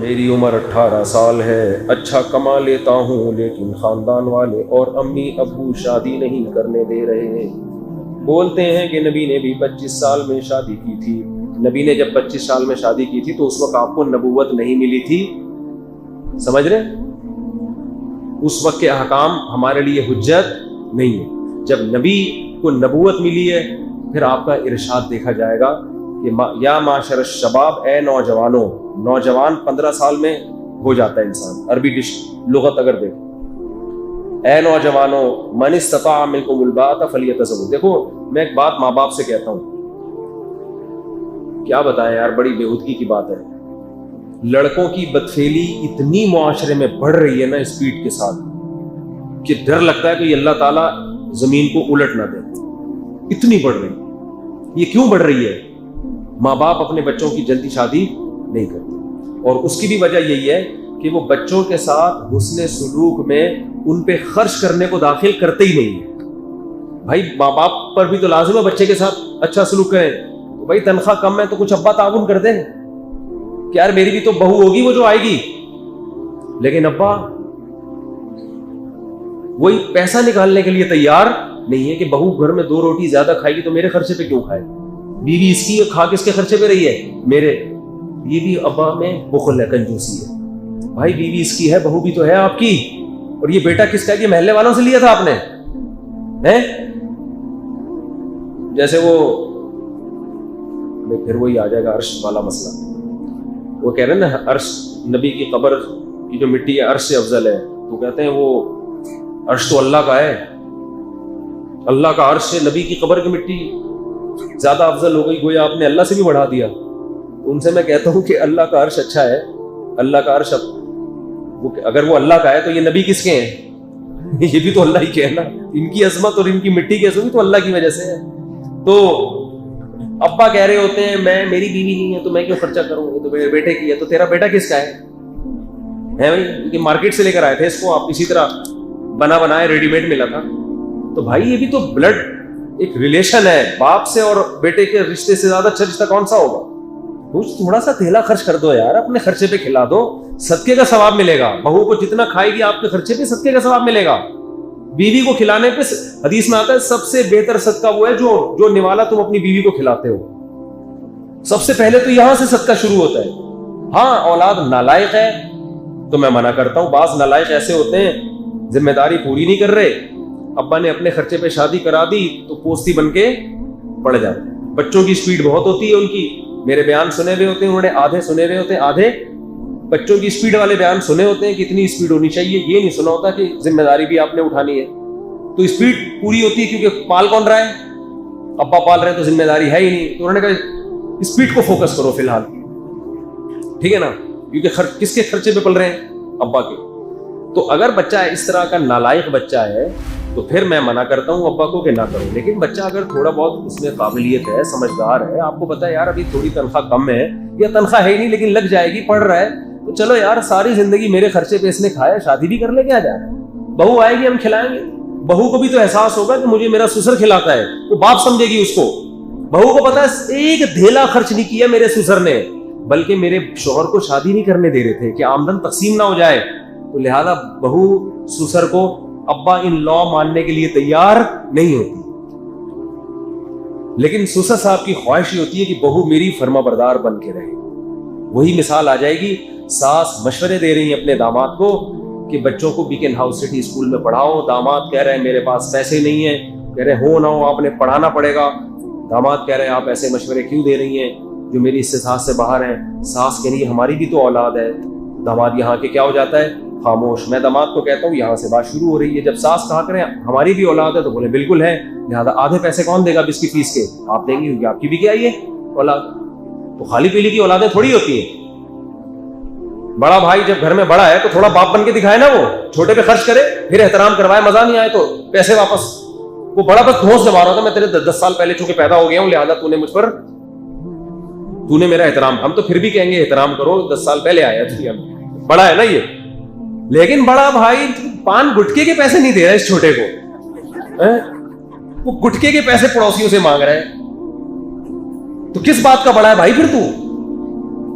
میری عمر 18 سال ہے، اچھا کما لیتا ہوں، لیکن خاندان والے اور امی ابو شادی نہیں کرنے دے رہے ہیں۔ بولتے ہیں کہ نبی نے بھی 25 سال میں شادی کی تھی۔ نبی نے جب 25 سال میں شادی کی تھی تو اس وقت آپ کو نبوت نہیں ملی تھی، سمجھ رہے؟ اس وقت کے احکام ہمارے لیے حجت نہیں ہے۔ جب نبی کو نبوت ملی ہے پھر آپ کا ارشاد دیکھا جائے گا کہ یا معاشر الشباب، اے نوجوانوں، نوجوان 15 سال میں ہو جاتا ہے انسان، عربی لغت اگر دیکھیں، اے نوجوانوں، من استطاع منکم الباءۃ فلیتزوج۔ دیکھو میں ایک بات ماں باپ سے کہتا ہوں، کیا بتائیں یار، بڑی بےہودگی کی بات ہے، لڑکوں کی بدفعلی اتنی معاشرے میں بڑھ رہی ہے نا اسپیڈ کے ساتھ کہ ڈر لگتا ہے کہ یہ اللہ تعالیٰ زمین کو الٹ نہ دے، اتنی بڑھ رہی ہے۔ یہ کیوں بڑھ رہی ہے؟ ماں باپ اپنے بچوں کی جلدی شادی نہیں کرتے، اور اس کی بھی وجہ یہی ہے کہ وہ بچوں کے ساتھ حسن سلوک میں ان پہ خرچ کرنے کو داخل کرتے ہی نہیں ہے۔ بھائی ماں باپ پر بھی تو لازم ہے بچے کے ساتھ اچھا سلوک کریں، تو بھائی تنخواہ کم ہے تو کچھ ابا تعاون کر دیں کہ یار میری بھی تو بہو ہوگی وہ جو آئے گی، لیکن ابا وہی پیسہ نکالنے کے لیے تیار نہیں ہے کہ بہو گھر میں 2 روٹی زیادہ کھائے گی تو میرے خرچے پہ کیوں کھائے، بیوی اس کی کھا کس کے خرچے پہ رہی ہے، میرے۔ یہ بھی ابا میں بخل ہے، کنجوسی ہے۔ بھائی بیوی اس کی ہے، بہو بھی تو ہے آپ کی، اور یہ بیٹا کس کا ہے؟ یہ محلے والوں سے لیا تھا آپ نے، جیسے وہ پھر وہی آ جائے گا عرش والا مسئلہ۔ وہ کہہ رہے ہیں نا عرش، نبی کی قبر کی جو مٹی ہے عرش سے افضل ہے، تو کہتے ہیں وہ عرش تو اللہ کا ہے، اللہ کا عرش سے نبی کی قبر کی مٹی زیادہ افضل ہو گئی، گویا آپ نے اللہ سے بھی بڑھا دیا۔ ان سے میں کہتا ہوں کہ اللہ کا عرش اچھا ہے، اللہ کا عرش اگر وہ اللہ کا ہے تو یہ نبی کس کے ہیں؟ یہ بھی تو اللہ ہی کے ہیں نا، ان کی عظمت اور ان کی مٹی کی عظمت تو اللہ کی وجہ سے ہے۔ تو ابا کہہ رہے ہوتے ہیں میری بیوی نہیں ہے تو میں کیوں خرچہ کروں، یہ تو میرے بیٹے کی ہے، تو تیرا بیٹا کس کا ہے بھائی؟ یہ مارکیٹ سے لے کر آئے تھے اس کو آپ، اسی طرح بنا بنایا ریڈی میڈ ملا تھا۔ تو بھائی یہ بھی تو بلڈ ایک ریلیشن ہے، باپ سے اور بیٹے کے رشتے سے زیادہ اچھا رشتہ کون سا ہوگا؟ تھوڑا سا تھیلا خرچ کر دو یار، اپنے خرچے پہ کھلا دو، صدقے کا ثواب ملے گا۔ بہو کو جتنا کھائے گی آپ کے خرچے پہ صدقے کا ثواب ملے گا۔ بیوی کو کھلانے پہ حدیث میں آتا ہے سب سے بہتر صدقہ وہ ہے جو نوالا تم اپنی بیوی کو کھلاتے ہو۔ سب سے پہلے تو یہاں سے صدقہ شروع ہوتا ہے۔ ہاں اولاد نالائق ہے تو میں منع کرتا ہوں، بعض نالائق ایسے ہوتے ہیں ذمہ داری پوری نہیں کر رہے، ابا نے اپنے خرچے پہ شادی کرا دی تو پوستی بن کے پڑ جاتے۔ بچوں کی سپیڈ بہت ہوتی ہے ان کی، میرے بیان سنے ہوئے ہوتے ہیں انہوں نے، آدھے سنے ہوئے ہوتے ہیں، آدھے بچوں کی سپیڈ والے بیان سنے ہوتے ہیں کہ اتنی سپیڈ ہونی چاہیے، یہ نہیں سنا ہوتا کہ ذمہ داری بھی آپ نے اٹھانی ہے۔ تو سپیڈ پوری ہوتی ہے کیونکہ پال کون رہا ہے؟ ابا پال رہے ہیں تو ذمہ داری ہے ہی نہیں، تو انہوں نے کہا اسپیڈ کو فوکس کرو فی الحال، ٹھیک ہے نا، کیونکہ کس کے خرچے پہ پل رہے ہیں؟ ابا کے۔ تو اگر بچہ اس طرح کا نالائق بچہ ہے تو پھر میں منع کرتا ہوں ابا کو کہ نہ کرو، لیکن بچہ اگر تھوڑا بہت اس میں قابلیت ہے، سمجھدار ہے، آپ کو پتا ہے یار ابھی تھوڑی تنخواہ کم ہے یا تنخواہ ہے ہی نہیں لیکن لگ جائے گی، پڑھ رہا ہے، تو چلو یار ساری زندگی میرے خرچے پہ اس نے کھایا، شادی بھی کر لے کے آ جائے، بہو آئے گی ہم کھلائیں گے۔ بہو کو بھی تو احساس ہوگا کہ مجھے میرا سسر کھلاتا ہے، وہ باپ سمجھے گی اس کو۔ بہو کو پتا ہے ایک دھیلا خرچ نہیں کیا میرے سسر نے، بلکہ میرے شوہر کو شادی نہیں کرنے دے رہے تھے کہ آمدن تقسیم نہ ہو جائے، تو لہذا بہو سسر کو ابا ان لا ماننے کے لیے تیار نہیں ہوتی، لیکن سسر صاحب کی خواہش یہ ہوتی ہے کہ بہو میری فرما بردار بن کے رہے۔ وہی مثال آ جائے گی، ساس مشورے دے رہی ہیں اپنے داماد کو کہ بچوں کو بیکن ہاؤس سٹی اسکول میں پڑھاؤ، داماد کہہ رہے ہیں میرے پاس پیسے نہیں ہیں، کہہ رہے ہو نہ ہو آپ نے پڑھانا پڑے گا، داماد کہہ رہے ہیں آپ ایسے مشورے کیوں دے رہی ہیں جو میری استطاعت سے باہر ہیں، ساس کہہ رہی ہے ہماری بھی تو اولاد ہے، داماد یہاں کے کیا ہو جاتا ہے خاموش۔ میں داماد کو کہتا ہوں یہاں سے بات شروع ہو رہی ہے، جب ساس کہا کریں ہماری بھی اولاد ہے تو بولے بالکل ہے، لہٰذا آدھے پیسے کون دے گا اب اس کی فیس کے؟ آپ دیں گے کیونکہ آپ کی بھی کیا ہے یہ اولاد، تو خالی پیلی کی اولادیں تھوڑی ہوتی ہیں۔ بڑا بھائی جب گھر میں بڑا ہے تو تھوڑا باپ بن کے دکھائے نا، وہ چھوٹے پہ خرچ کرے، پھر احترام کروائے، مزہ نہیں آئے تو پیسے واپس۔ وہ بڑا بس گھونس جما رہا تھا میں تیرے 10 سال پہلے چونکہ پیدا ہو گیا ہوں، لہٰذا تو نے میرا احترام، ہم تو پھر بھی کہیں گے احترام کرو، 10 سال پہلے آیا تھی، بڑا ہے نا یہ، لیکن بڑا بھائی پان گٹکے کے پیسے نہیں دے رہا اس چھوٹے کو، وہ گٹکے کے پیسے پڑوسیوں سے مانگ رہا ہے، تو کس بات کا بڑا ہے بھائی پھر تو؟